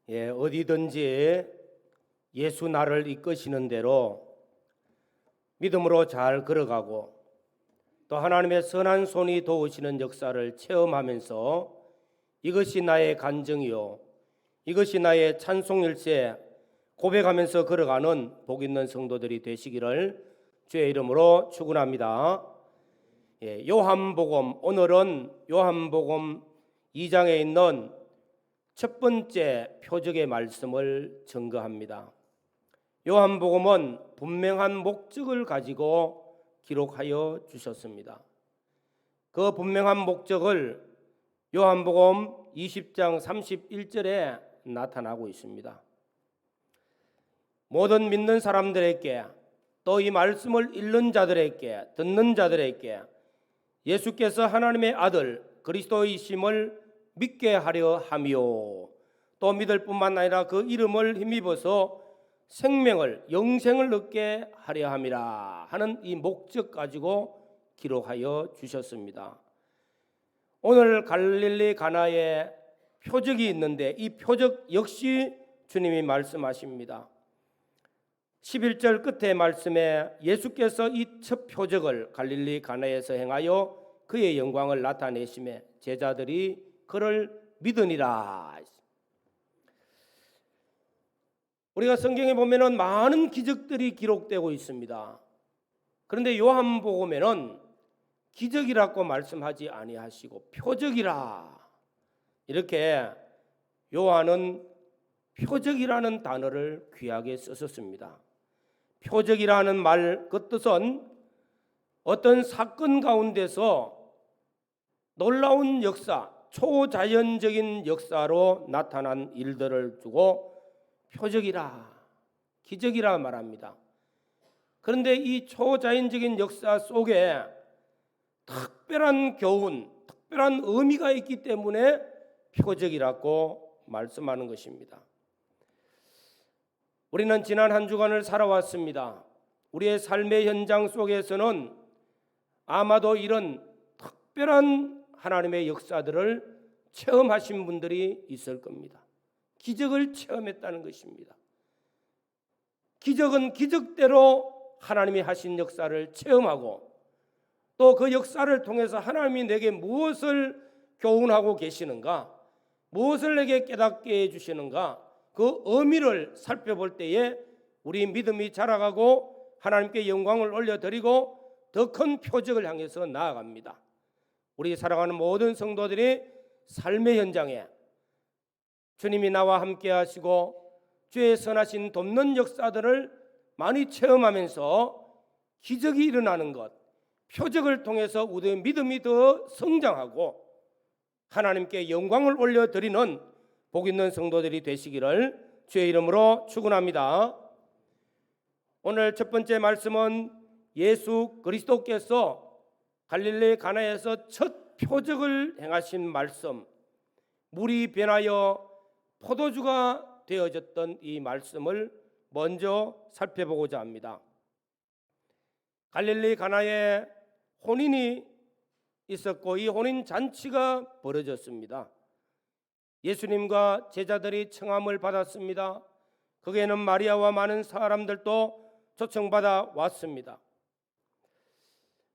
어디든지 예수 나를 이끄시는 대로 믿음으로 잘 걸어가고 또 하나님의 선한 손이 도우시는 역사를 체험하면서 이것이 나의 간증이요, 이것이 나의 찬송일세 고백하면서 걸어가는 복 있는 성도들이 되시기를 주의 이름으로 축원합니다. 요한복음, 오늘은 요한복음 2장에 있는 첫 번째 표적의 말씀을 증거합니다. 요한복음은 분명한 목적을 가지고 기록하여 주셨습니다. 그 분명한 목적을 요한복음 20장 31절에 나타나고 있습니다. 모든 믿는 사람들에게 또 이 말씀을 읽는 자들에게, 듣는 자들에게 예수께서 하나님의 아들 그리스도이심을 믿게 하려 하며 또 믿을 뿐만 아니라 그 이름을 힘입어서 생명을, 영생을 얻게 하려 함이라 하는 이 목적 가지고 기록하여 주셨습니다. 오늘 갈릴리 가나에 표적이 있는데 이 표적 역시 주님이 말씀하십니다. 11절 끝에 말씀에 예수께서 이 첫 표적을 갈릴리 가나에서 행하여 그의 영광을 나타내심에 제자들이 그를 믿으니라. 우리가 성경에 보면은 많은 기적들이 기록되고 있습니다. 그런데 요한복음에는 기적이라고 말씀하지 아니하시고 표적이라, 이렇게 요한은 표적이라는 단어를 귀하게 썼습니다. 표적이라는 말 그 뜻은 어떤 사건 가운데서 놀라운 역사, 초자연적인 역사로 나타난 일들을 두고 표적이라, 기적이라 말합니다. 그런데 이 초자연적인 역사 속에 특별한 교훈, 특별한 의미가 있기 때문에 표적이라고 말씀하는 것입니다. 우리는 지난 한 주간을 살아왔습니다. 우리의 삶의 현장 속에서는 아마도 이런 특별한 하나님의 역사들을 체험하신 분들이 있을 겁니다. 기적을 체험했다는 것입니다. 기적은 기적대로 하나님이 하신 역사를 체험하고 또 그 역사를 통해서 하나님이 내게 무엇을 교훈하고 계시는가, 무엇을 내게 깨닫게 해주시는가, 그 의미를 살펴볼 때에 우리 믿음이 자라가고 하나님께 영광을 올려드리고 더 큰 표적을 향해서 나아갑니다. 우리 사랑하는 모든 성도들이 삶의 현장에 주님이 나와 함께 하시고 주의 선하신 돕는 역사들을 많이 체험하면서 기적이 일어나는 것, 표적을 통해서 우리의 믿음이 더 성장하고 하나님께 영광을 올려드리는 복 있는 성도들이 되시기를 주의 이름으로 축원합니다. 오늘 첫 번째 말씀은 예수 그리스도께서 갈릴리 가나에서 첫 표적을 행하신 말씀, 물이 변하여 포도주가 되어졌던 이 말씀을 먼저 살펴보고자 합니다. 갈릴리 가나에 혼인이 있었고 이 혼인 잔치가 벌어졌습니다. 예수님과 제자들이 청함을 받았습니다. 거기에는 마리아와 많은 사람들도 초청받아 왔습니다.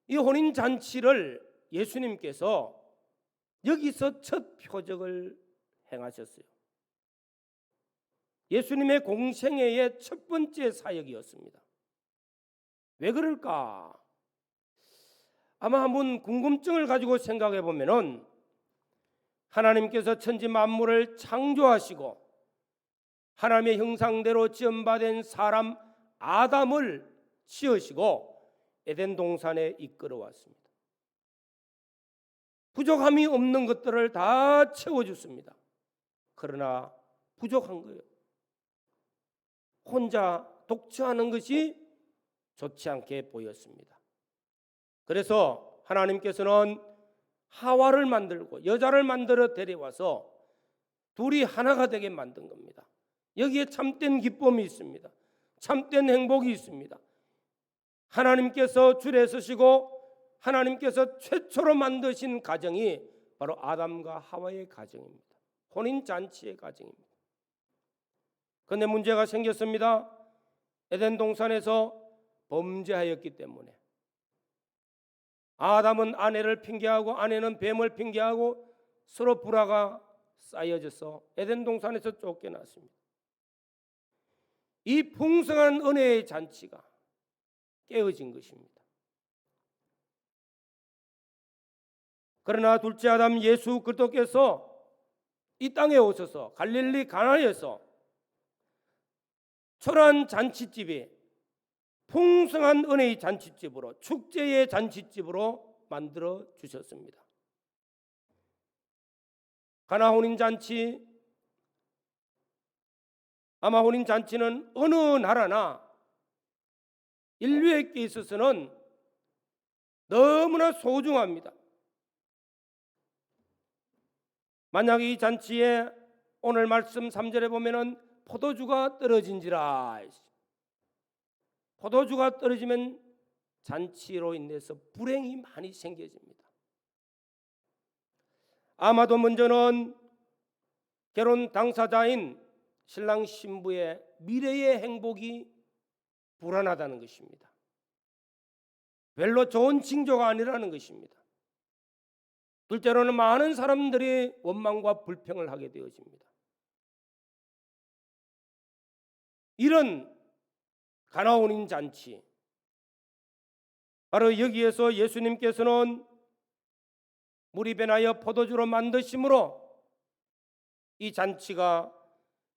이 혼인 잔치를 예수님께서 여기서 첫 표적을 행하셨어요. 예수님의 공생애의 첫 번째 사역이었습니다. 왜 그럴까? 아마 한번 궁금증을 가지고 생각해 보면은 하나님께서 천지 만물을 창조하시고 하나님의 형상대로 지음받은 사람 아담을 지으시고 에덴 동산에 이끌어 왔습니다. 부족함이 없는 것들을 다 채워줬습니다. 그러나 부족한 거예요. 혼자 독처하는 것이 좋지 않게 보였습니다. 그래서 하나님께서는 하와를 만들고 여자를 만들어 데려와서 둘이 하나가 되게 만든 겁니다. 여기에 참된 기쁨이 있습니다. 참된 행복이 있습니다. 하나님께서 줄에 서시고 하나님께서 최초로 만드신 가정이 바로 아담과 하와의 가정입니다. 혼인잔치의 가정입니다. 그런데 문제가 생겼습니다. 에덴 동산에서 범죄하였기 때문에 아담은 아내를 핑계하고 아내는 뱀을 핑계하고 서로 불화가 쌓여져서 에덴 동산에서 쫓겨났습니다. 이 풍성한 은혜의 잔치가 깨어진 것입니다. 그러나 둘째 아담 예수 그리스도께서 이 땅에 오셔서 갈릴리 가나에서 초라한 잔치집이 풍성한 은혜의 잔치집으로, 축제의 잔치집으로 만들어 주셨습니다. 가나 혼인 잔치, 아마 혼인 잔치는 어느 나라나 인류에게 있어서는 너무나 소중합니다. 만약 이 잔치에 오늘 말씀 3절에 보면은 포도주가 떨어진지라, 포도주가 떨어지면 잔치로 인해서 불행이 많이 생겨집니다. 아마도 먼저는 결혼 당사자인 신랑 신부의 미래의 행복이 불안하다는 것입니다. 별로 좋은 징조가 아니라는 것입니다. 둘째로는 많은 사람들이 원망과 불평을 하게 되어집니다. 이런 가나 혼인 잔치, 바로 여기에서 예수님께서는 물이 변하여 포도주로 만드심으로 이 잔치가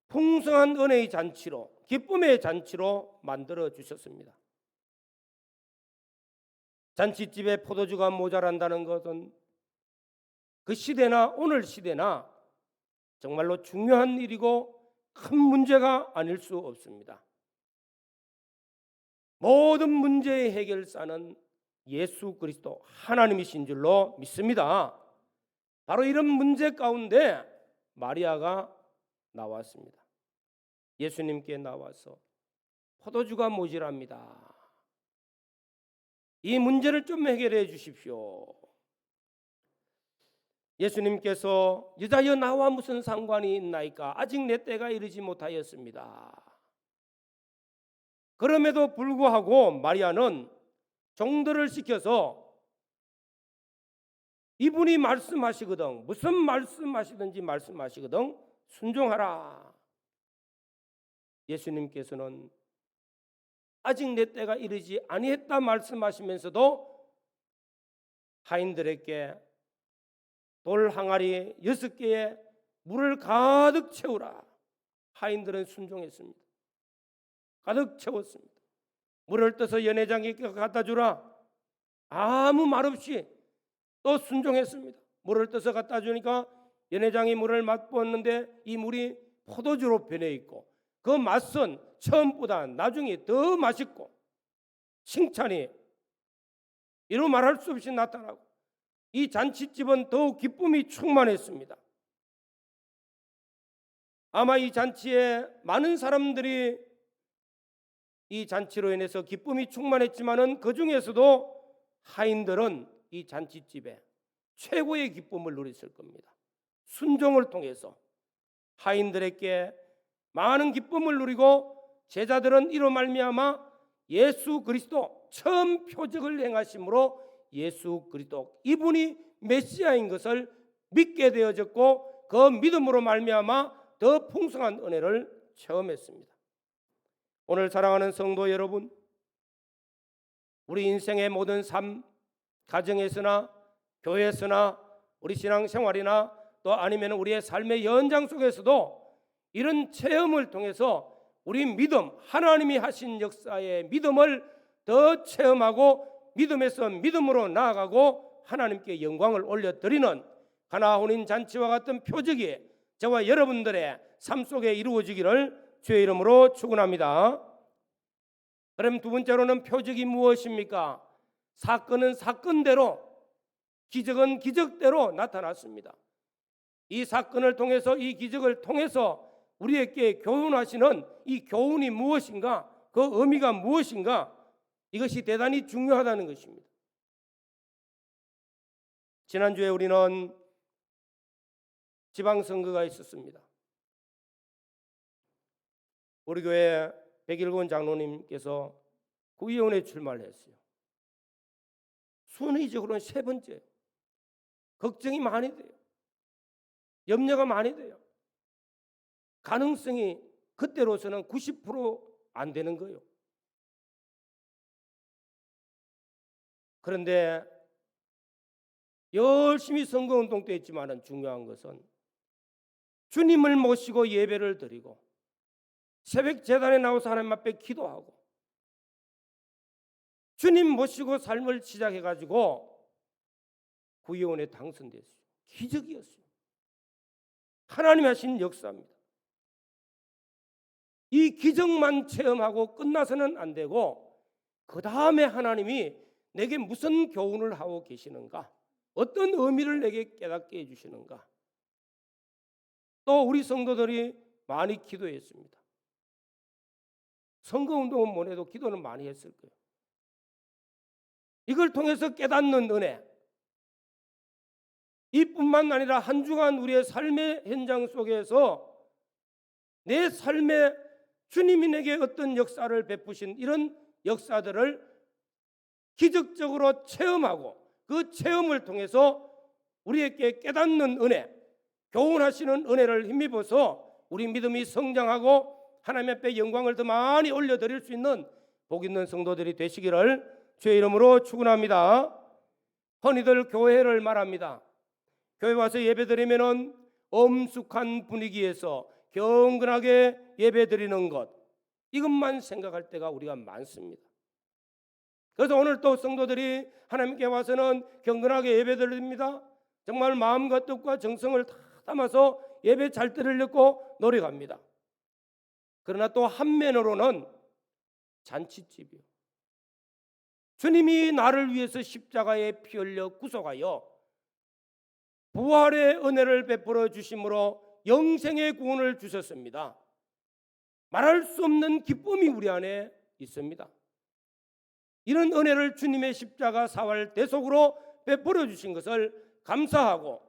풍성한 은혜의 잔치로, 기쁨의 잔치로 만들어 주셨습니다. 잔치집에 포도주가 모자란다는 것은 그 시대나 오늘 시대나 정말로 중요한 일이고 큰 문제가 아닐 수 없습니다. 모든 문제의 해결사는 예수 그리스도 하나님이신 줄로 믿습니다. 바로 이런 문제 가운데 마리아가 나왔습니다. 예수님께 나와서 포도주가 모자랍니다. 이 문제를 좀 해결해 주십시오. 예수님께서 여자여 나와 무슨 상관이 있나이까? 아직 내 때가 이르지 못하였습니다. 그럼에도 불구하고 마리아는 종들을 시켜서 이분이 말씀하시거든, 무슨 말씀하시든지 말씀하시거든 순종하라. 예수님께서는 아직 내 때가 이르지 아니했다 말씀하시면서도 하인들에게 돌 항아리 6개에 물을 가득 채우라. 하인들은 순종했습니다. 가득 채웠습니다. 물을 떠서 연회장에게 갖다 주라. 아무 말 없이 또 순종했습니다. 물을 떠서 갖다 주니까 연회장이 물을 맛보았는데 이 물이 포도주로 변해 있고 그 맛은 처음보다 나중에 더 맛있고 칭찬이 이루 말할 수 없이 나타나고 이 잔치집은 더욱 기쁨이 충만했습니다. 아마 이 잔치에 많은 사람들이 이 잔치로 인해서 기쁨이 충만했지만은 그 중에서도 하인들은 이 잔치집에 최고의 기쁨을 누렸을 겁니다. 순종을 통해서 하인들에게 많은 기쁨을 누리고 제자들은 이로 말미암아 예수 그리스도 처음 표적을 행하심으로 예수 그리스도 이분이 메시아인 것을 믿게 되어졌고 그 믿음으로 말미암아 더 풍성한 은혜를 체험했습니다. 오늘 사랑하는 성도 여러분, 우리 인생의 모든 삶, 가정에서나 교회에서나 우리 신앙생활이나 또 아니면 우리의 삶의 연장 속에서도 이런 체험을 통해서 우리 믿음, 하나님이 하신 역사의 믿음을 더 체험하고 믿음에서 믿음으로 나아가고 하나님께 영광을 올려드리는 가나 혼인 잔치와 같은 표적이 저와 여러분들의 삶 속에 이루어지기를 주의 이름으로 축원합니다. 그럼 두 번째로는 표적이 무엇입니까? 사건은 사건대로, 기적은 기적대로 나타났습니다. 이 사건을 통해서, 이 기적을 통해서 우리에게 교훈하시는 이 교훈이 무엇인가, 그 의미가 무엇인가, 이것이 대단히 중요하다는 것입니다. 지난주에 우리는 지방선거가 있었습니다. 우리 교회 백일권 장로님께서 구의원에 출마를 했어요. 순위적으로는 세 번째. 걱정이 많이 돼요. 염려가 많이 돼요. 가능성이 그때로서는 90%안 되는 거예요. 그런데 열심히 선거운동도 했지만 중요한 것은 주님을 모시고 예배를 드리고 새벽 제단에 나와서 하나님 앞에 기도하고 주님 모시고 삶을 시작해가지고 구의원에 당선됐어요. 기적이었어요. 하나님이 하신 역사입니다. 이 기적만 체험하고 끝나서는 안 되고 그 다음에 하나님이 내게 무슨 교훈을 하고 계시는가, 어떤 의미를 내게 깨닫게 해주시는가. 또 우리 성도들이 많이 기도했습니다. 선거운동은 못해도 기도는 많이 했을 거예요. 이걸 통해서 깨닫는 은혜, 이뿐만 아니라 한 주간 우리의 삶의 현장 속에서 내 삶에 주님이 내게 어떤 역사를 베푸신 이런 역사들을 기적적으로 체험하고 그 체험을 통해서 우리에게 깨닫는 은혜, 교훈하시는 은혜를 힘입어서 우리 믿음이 성장하고 하나님 앞에 영광을 더 많이 올려드릴 수 있는 복 있는 성도들이 되시기를 주의 이름으로 축원합니다. 흔히들 교회를 말합니다. 교회 와서 예배드리면은 엄숙한 분위기에서 경건하게 예배드리는 것, 이것만 생각할 때가 우리가 많습니다. 그래서 오늘 또 성도들이 하나님께 와서는 경건하게 예배드립니다. 정말 마음과 뜻과 정성을 다 담아서 예배 잘 드리려고 노력합니다. 그러나 또 한면으로는 잔치집이요. 주님이 나를 위해서 십자가에 피 흘려 구속하여 부활의 은혜를 베풀어 주심으로 영생의 구원을 주셨습니다. 말할 수 없는 기쁨이 우리 안에 있습니다. 이런 은혜를 주님의 십자가 사활 대속으로 베풀어 주신 것을 감사하고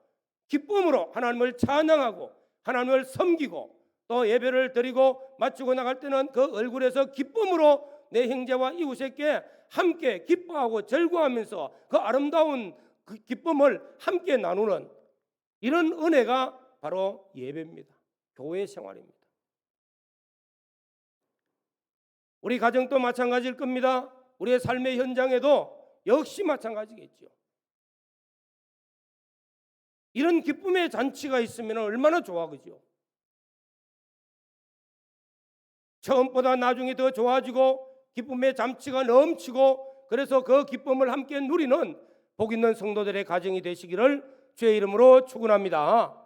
기쁨으로 하나님을 찬양하고 하나님을 섬기고 또 예배를 드리고 마치고 나갈 때는 그 얼굴에서 기쁨으로 내 형제와 이웃에게 함께 기뻐하고 즐거워하면서 그 아름다운 그 기쁨을 함께 나누는 이런 은혜가 바로 예배입니다. 교회 생활입니다. 우리 가정도 마찬가지일 겁니다. 우리의 삶의 현장에도 역시 마찬가지겠죠. 이런 기쁨의 잔치가 있으면 얼마나 좋아, 그죠? 처음보다 나중에 더 좋아지고 기쁨의 잔치가 넘치고 그래서 그 기쁨을 함께 누리는 복 있는 성도들의 가정이 되시기를 주의 이름으로 축원합니다.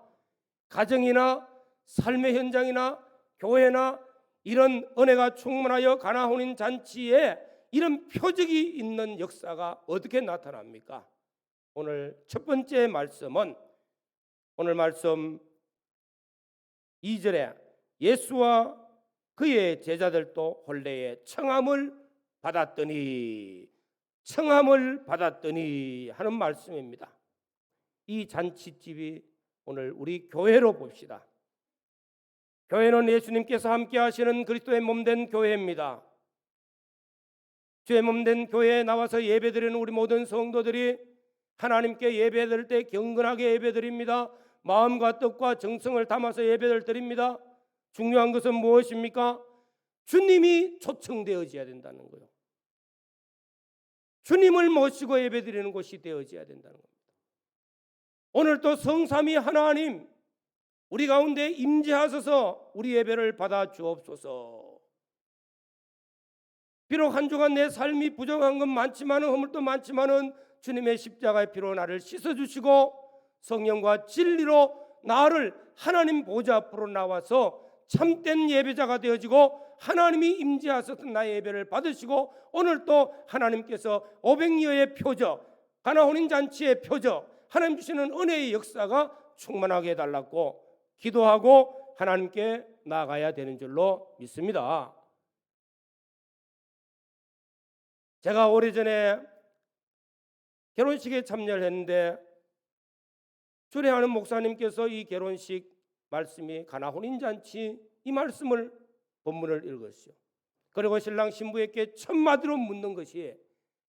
가정이나 삶의 현장이나 교회나 이런 은혜가 충만하여 가나 혼인 잔치에 이런 표적이 있는 역사가 어떻게 나타납니까? 오늘 첫 번째 말씀은 오늘 말씀 2절에 예수와 그의 제자들도 혼례의 청함을 받았더니 하는 말씀입니다. 이 잔치집이 오늘 우리 교회로 봅시다. 교회는 예수님께서 함께 하시는 그리스도의 몸된 교회입니다. 주의 몸된 교회에 나와서 예배드리는 우리 모든 성도들이 하나님께 예배드릴 때 경건하게 예배드립니다. 마음과 뜻과 정성을 담아서 예배를 드립니다. 중요한 것은 무엇입니까? 주님이 초청되어져야 된다는 거예요. 주님을 모시고 예배드리는 곳이 되어져야 된다는 겁니다. 오늘 또 성삼위 하나님 우리 가운데 임재하셔서 우리 예배를 받아 주옵소서. 비록 한 주간 내 삶이 부정한 건 많지만은 허물도 많지만은 주님의 십자가의 피로 나를 씻어주시고 성령과 진리로 나를 하나님 보좌 앞으로 나와서 참된 예배자가 되어지고 하나님이 임재하셔서 나의 예배를 받으시고 오늘 또 하나님께서 500여의 표적, 가나 혼인잔치의 표적, 하나님 주시는 은혜의 역사가 충만하게 해달라고 기도하고 하나님께 나아가야 되는 줄로 믿습니다. 제가 오래전에 결혼식에 참여를 했는데 주례하는 목사님께서 이 결혼식 말씀이 가나 혼인잔치 이 말씀을 본문을 읽었어요. 그리고 신랑 신부에게 첫 마디로 묻는 것이,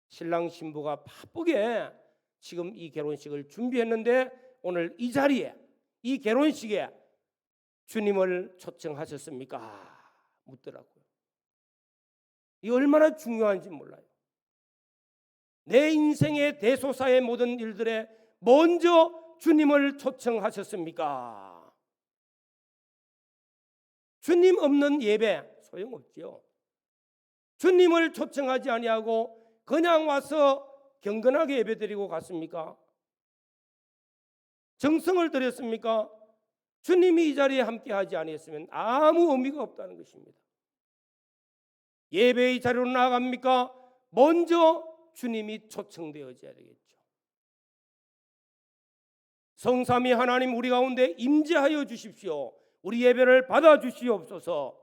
신랑 신부가 바쁘게 지금 이 결혼식을 준비했는데 오늘 이 자리에, 이 결혼식에 주님을 초청하셨습니까? 묻더라고요. 이 얼마나 중요한지 몰라요. 내 인생의 대소사의 모든 일들에 먼저 주님을 초청하셨습니까? 주님 없는 예배 소용없지요. 주님을 초청하지 아니하고 그냥 와서 경건하게 예배드리고 갔습니까? 정성을 들였습니까? 주님이 이 자리에 함께하지 아니했으면 아무 의미가 없다는 것입니다. 예배의 자리로 나아갑니까? 먼저 주님이 초청되어져야 되겠죠. 성삼위 하나님 우리 가운데 임재하여 주십시오. 우리 예배를 받아주시옵소서.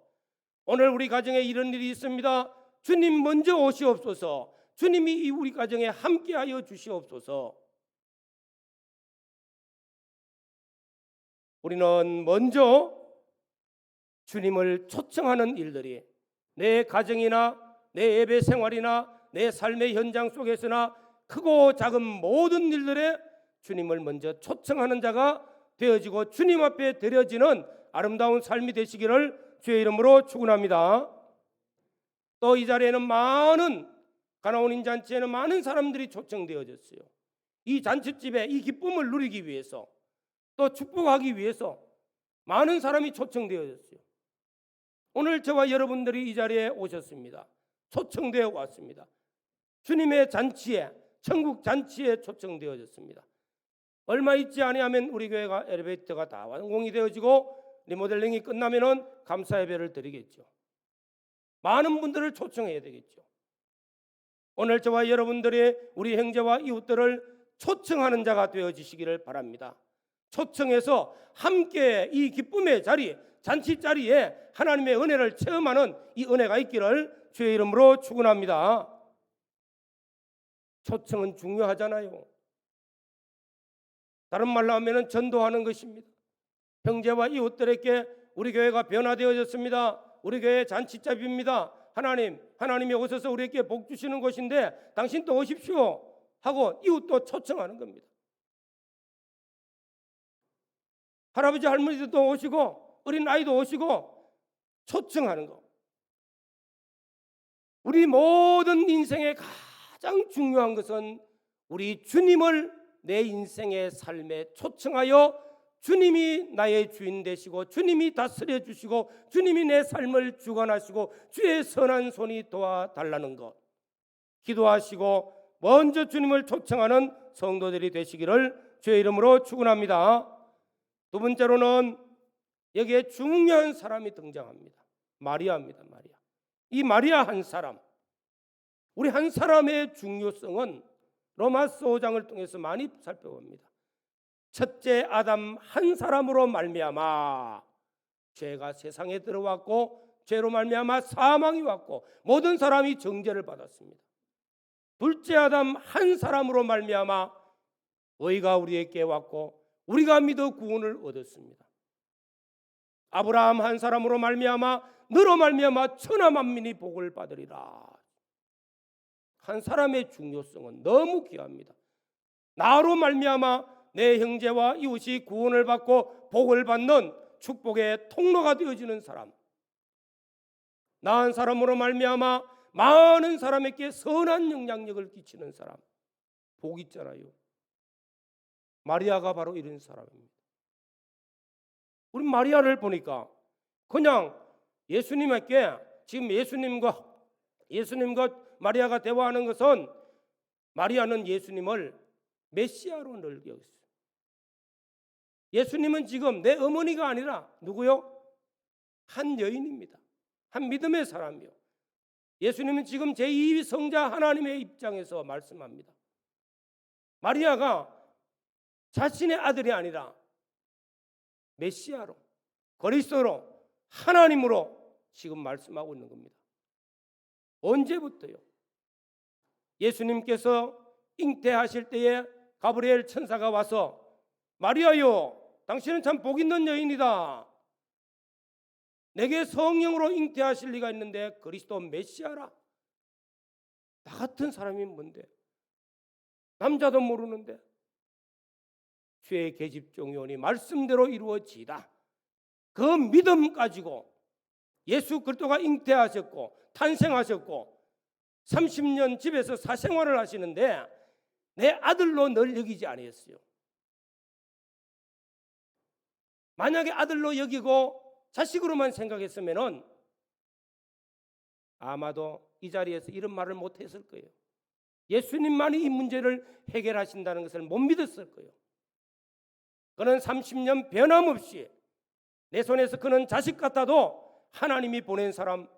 오늘 우리 가정에 이런 일이 있습니다. 주님 먼저 오시옵소서. 주님이 우리 가정에 함께하여 주시옵소서. 우리는 먼저 주님을 초청하는 일들이 내 가정이나 내 예배 생활이나 내 삶의 현장 속에서나 크고 작은 모든 일들에 주님을 먼저 초청하는 자가 되어지고 주님 앞에 드려지는 아름다운 삶이 되시기를 주의 이름으로 축원합니다. 또 이 자리에는 많은 가나온인 잔치에는 많은 사람들이 초청되어졌어요. 이 잔치집에 이 기쁨을 누리기 위해서, 또 축복하기 위해서 많은 사람이 초청되어졌어요. 오늘 저와 여러분들이 이 자리에 오셨습니다. 초청되어 왔습니다. 주님의 잔치에, 천국 잔치에 초청되어졌습니다. 얼마 있지 아니하면 우리 교회가 엘리베이터가 다 완공이 되어지고 리모델링이 끝나면은 감사 예배를 드리겠죠. 많은 분들을 초청해야 되겠죠. 오늘 저와 여러분들이 우리 형제와 이웃들을 초청하는 자가 되어지시기를 바랍니다. 초청해서 함께 이 기쁨의 자리, 잔치 자리에 하나님의 은혜를 체험하는 이 은혜가 있기를 주의 이름으로 축원합니다. 초청은 중요하잖아요. 다른 말로 하면 전도하는 것입니다. 형제와 이웃들에게 우리 교회가 변화되어졌습니다. 우리 교회 잔치집입니다. 하나님이 오셔서 우리에게 복 주시는 곳인데 당신도 오십시오 하고 이웃도 초청하는 겁니다. 할아버지 할머니도 오시고 어린 아이도 오시고 초청하는 거. 우리 모든 인생의 가장 중요한 것은 우리 주님을 내 인생의 삶에 초청하여 주님이 나의 주인 되시고 주님이 다스려 주시고 주님이 내 삶을 주관하시고 주의 선한 손이 도와달라는 것, 기도하시고 먼저 주님을 초청하는 성도들이 되시기를 주의 이름으로 축원합니다. 두 번째로는 여기에 중요한 사람이 등장합니다. 마리아입니다. 마리아. 이 마리아 한 사람, 우리 한 사람의 중요성은 로마서 5장을 통해서 많이 살펴봅니다. 첫째 아담 한 사람으로 말미암아 죄가 세상에 들어왔고 죄로 말미암아 사망이 왔고 모든 사람이 정죄를 받았습니다. 둘째 아담 한 사람으로 말미암아 의가 우리에게 왔고 우리가 믿어 구원을 얻었습니다. 아브라함 한 사람으로 말미암아 너로 말미암아 천하 만민이 복을 받으리라. 한 사람의 중요성은 너무 귀합니다. 나로 말미암아 내 형제와 이웃이 구원을 받고 복을 받는 축복의 통로가 되어지는 사람, 나 한 사람으로 말미암아 많은 사람에게 선한 영향력을 끼치는 사람, 복 있잖아요. 마리아가 바로 이런 사람입니다. 우리 마리아를 보니까 그냥 예수님에게 지금 예수님과 마리아가 대화하는 것은 마리아는 예수님을 메시아로 늘 여겼어요. 예수님은 지금 내 어머니가 아니라 누구요? 한 여인입니다. 한 믿음의 사람이요. 예수님은 지금 제2위 성자 하나님의 입장에서 말씀합니다. 마리아가 자신의 아들이 아니라 메시아로, 그리스도로, 하나님으로 지금 말씀하고 있는 겁니다. 언제부터요? 예수님께서 잉태하실 때에 가브리엘 천사가 와서 마리아요, 당신은 참 복 있는 여인이다. 내게 성령으로 잉태하실 리가 있는데 그리스도 메시아라. 나 같은 사람이 뭔데? 남자도 모르는데. 주의 계집종이오니 말씀대로 이루어지이다. 그 믿음 가지고 예수 그리스도가 잉태하셨고 탄생하셨고 30년 집에서 사생활을 하시는데 내 아들로 널 여기지 아니했어요. 만약에 아들로 여기고 자식으로만 생각했으면은 아마도 이 자리에서 이런 말을 못했을 거예요. 예수님만이 이 문제를 해결하신다는 것을 못 믿었을 거예요. 그는 30년 변함없이 내 손에서 그는 자식 같아도 하나님이 보낸 사람,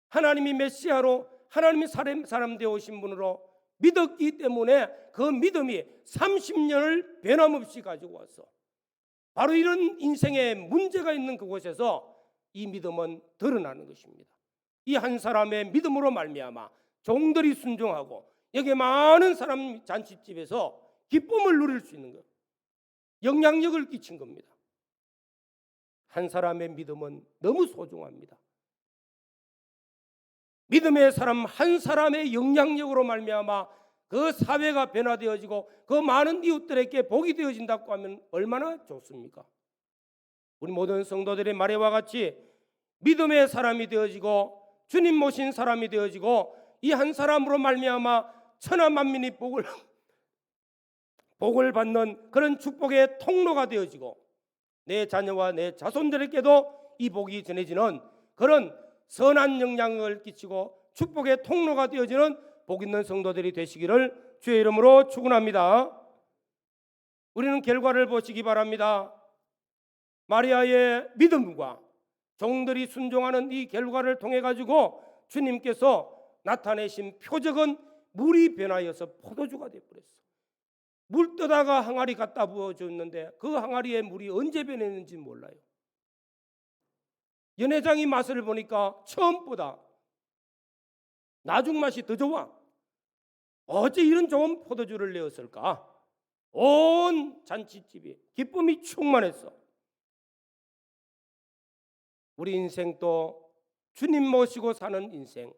하나님이 메시아로 하나님이 사람 되어 오신 분으로 믿었기 때문에 그 믿음이 30년을 변함없이 가지고 와서 바로 이런 인생에 문제가 있는 그곳에서 이 믿음은 드러나는 것입니다. 이 한 사람의 믿음으로 말미암아 종들이 순종하고 여기 많은 사람 잔치집에서 기쁨을 누릴 수 있는 것, 영향력을 끼친 겁니다. 한 사람의 믿음은 너무 소중합니다. 믿음의 사람 한 사람의 영향력으로 말미암아 그 사회가 변화되어지고 그 많은 이웃들에게 복이 되어진다고 하면 얼마나 좋습니까? 우리 모든 성도들의 말에와 같이 믿음의 사람이 되어지고 주님 모신 사람이 되어지고 이 한 사람으로 말미암아 천하 만민이 복을 받는 그런 축복의 통로가 되어지고 내 자녀와 내 자손들에게도 이 복이 전해지는 그런 선한 영향을 끼치고 축복의 통로가 되어지는 복 있는 성도들이 되시기를 주의 이름으로 축원합니다. 우리는 결과를 보시기 바랍니다. 마리아의 믿음과 종들이 순종하는 이 결과를 통해 가지고 주님께서 나타내신 표적은 물이 변하여서 포도주가 되어버렸어. 물 떠다가 항아리 갖다 부어줬는데 그 항아리에 물이 언제 변했는지 몰라요. 연회장이 맛을 보니까 처음보다 나중 맛이 더 좋아. 어째 이런 좋은 포도주를 내었을까? 온 잔치집이 기쁨이 충만했어. 우리 인생도 주님 모시고 사는 인생,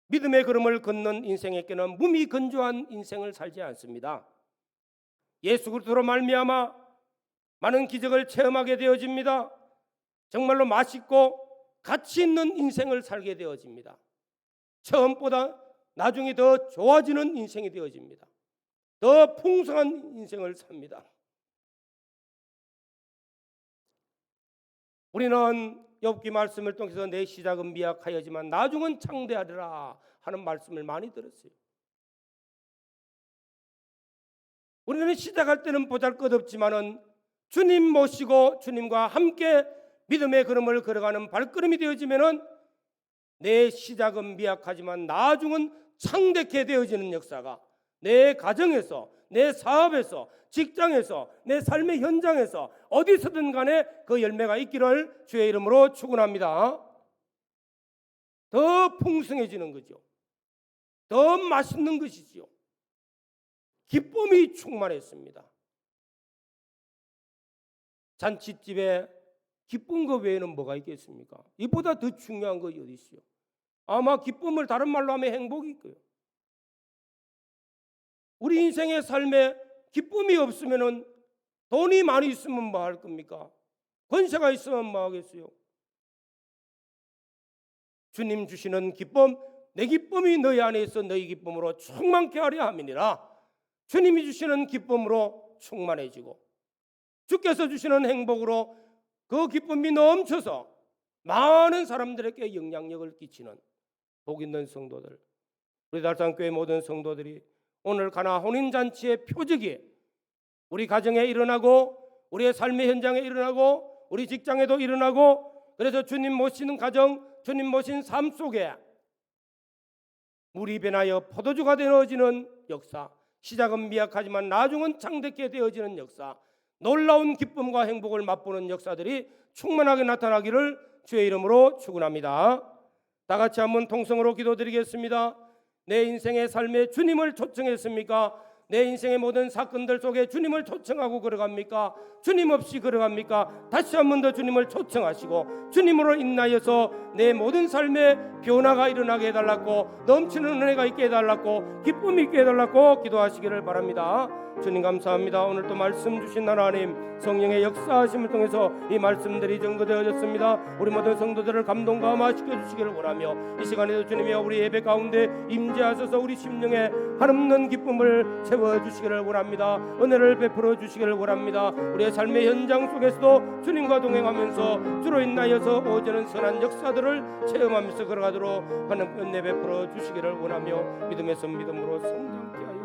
믿음의 걸음을 걷는 인생에게는 몸이 건조한 인생을 살지 않습니다. 예수 그리스도로 말미암아 많은 기적을 체험하게 되어집니다. 정말로 맛있고 가치 있는 인생을 살게 되어집니다. 처음보다 나중에 더 좋아지는 인생이 되어집니다. 더 풍성한 인생을 삽니다. 우리는 욥기 말씀을 통해서 내 시작은 미약하여지만 나중은 창대하리라 하는 말씀을 많이 들었어요. 우리는 시작할 때는 보잘것없지만은 주님 모시고 주님과 함께 믿음의 걸음을 걸어가는 발걸음이 되어지면은 내 시작은 미약하지만 나중은 창대케 되어지는 역사가 내 가정에서, 내 사업에서, 직장에서, 내 삶의 현장에서 어디서든 간에 그 열매가 있기를 주의 이름으로 축원합니다. 더 풍성해지는 거죠. 더 맛있는 것이지요. 기쁨이 충만했습니다. 잔치집에 기쁜 것 외에는 뭐가 있겠습니까? 이보다 더 중요한 것이 어디 있어요? 아마 기쁨을 다른 말로 하면 행복일 거예요. 우리 인생의 삶에 기쁨이 없으면은 돈이 많이 있으면 뭐 할 겁니까? 권세가 있으면 뭐 하겠어요? 주님 주시는 기쁨, 내 기쁨이 너희 안에 있어 너희 기쁨으로 충만케 하려 함이니라. 주님이 주시는 기쁨으로 충만해지고 주께서 주시는 행복으로 그 기쁨이 넘쳐서 많은 사람들에게 영향력을 끼치는 복 있는 성도들, 우리 달산교회 모든 성도들이 오늘 가나 혼인잔치의 표적이 우리 가정에 일어나고 우리의 삶의 현장에 일어나고 우리 직장에도 일어나고 그래서 주님 모시는 가정, 주님 모신 삶 속에 물이 변하여 포도주가 되어지는 역사, 시작은 미약하지만 나중은 창대케 되어지는 역사, 놀라운 기쁨과 행복을 맛보는 역사들이 충만하게 나타나기를 주의 이름으로 축원합니다. 다 같이 한번 통성으로 기도드리겠습니다. 내 인생의 삶에 주님을 초청했습니까? 내 인생의 모든 사건들 속에 주님을 초청하고 걸어갑니까? 주님 없이 걸어갑니까? 다시 한 번 더 주님을 초청하시고 주님으로 인하여서 내 모든 삶에 변화가 일어나게 해달라고, 넘치는 은혜가 있게 해달라고, 기쁨이 있게 해달라고 기도하시기를 바랍니다. 주님 감사합니다. 오늘 또 말씀 주신 하나님, 성령의 역사하심을 통해서 이 말씀들이 증거되어졌습니다. 우리 모든 성도들을 감동 감화시켜 주시기를 원하며, 이 시간에도 주님이여 우리 예배 가운데 임재하셔서 우리 심령에 한없는 기쁨을 채워주시기를 원합니다. 은혜를 베풀어 주시기를 원합니다. 우리의 삶의 현장 속에서도 주님과 동행하면서 주로 인하여서 오전은 선한 역사들을 체험하면서 걸어가도록 하는 은혜 베풀어 주시기를 원하며, 믿음에서 믿음으로 성장케 하여